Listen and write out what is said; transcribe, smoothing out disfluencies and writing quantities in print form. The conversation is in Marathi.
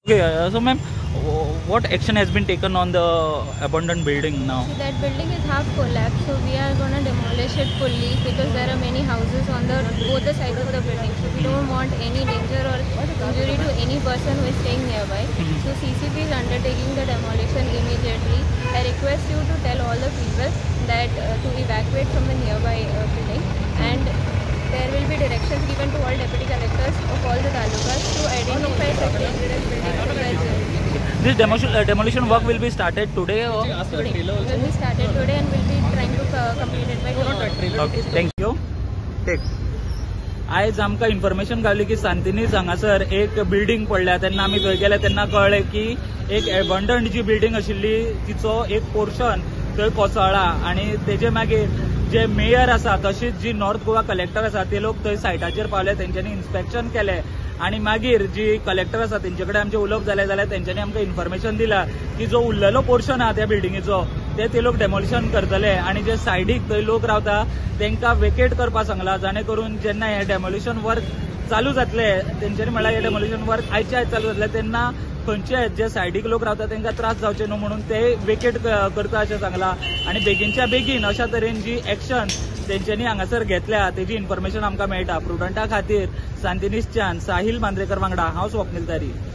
Okay, so ma'am, what action has been taken on the abandoned building now? So that building is half collapsed, so we are gonna demolish it fully because there are many houses on both the sides of the building. So we don't want any danger or injury to any person who is staying nearby. So CCP is undertaking the demolition immediately. I request you to tell all the people that to evacuate from the nearby building, and there will be directions given to all deputy collectors of all the talukas to identify such dangerous buildings. This demolition work will be started today or? Today. Will be started today and will be trying to complete it by tomorrow. Okay, thank you. Take. आयज आमकां इन्फॉर्मेशन गावली की सांतिनीज हांगासर एक बिल्डिंग पडल्या तेन्ना आमी थंय गेले तेन्ना कळ्ळें की एक एबंडंट जी बिल्डिंग आशिल्ली तिचो एक पोर्शन थंय कोसळ्ळा आनी तेजे मागीर जे मेयर आसा तशीच जी नॉर्थ गोवा कलेक्टर आसा ते लोक थंय सायटाचेर पावले तेंच्यांनी इन्स्पेक्शन केलें आनी मागीर जी कलेक्टर आसा तेंचे कडेन आमचें उलोवप जालें जाल्यार तेंच्यांनी आमकां इन्फॉर्मेशन दिलां की जो उरलेलो पोर्शन आहा त्या बिल्डिंगेचो ते लोक डेमोलिशन करतले आनी जे सायडीक थंय लोक रावता तांकां वेकेट करपाक सांगला जाणे करून जेन्ना हे डेमोलिशन वर्क चालू जातले तेंच्यांनी म्हळ्यार हे डेमोलिशन वर्क आयचे आयज चालू जातले तेन्ना खंयचे जे सायडीक लोक रावता तांकां त्रास जावचे न्हू म्हणून ते वेकेट करता अशें सांगलां आनी बेगीनच्या बेगीन अशा तरेन जी एक्शन तेंच्यांनी हांगासर घेतल्या तेजी इन्फॉर्मेशन आमकां मेळटा. प्रुडंटा खातीर सांतिनीजच्यान साहिल मांद्रेकर वांगडा हांव स्वप्नील तारी.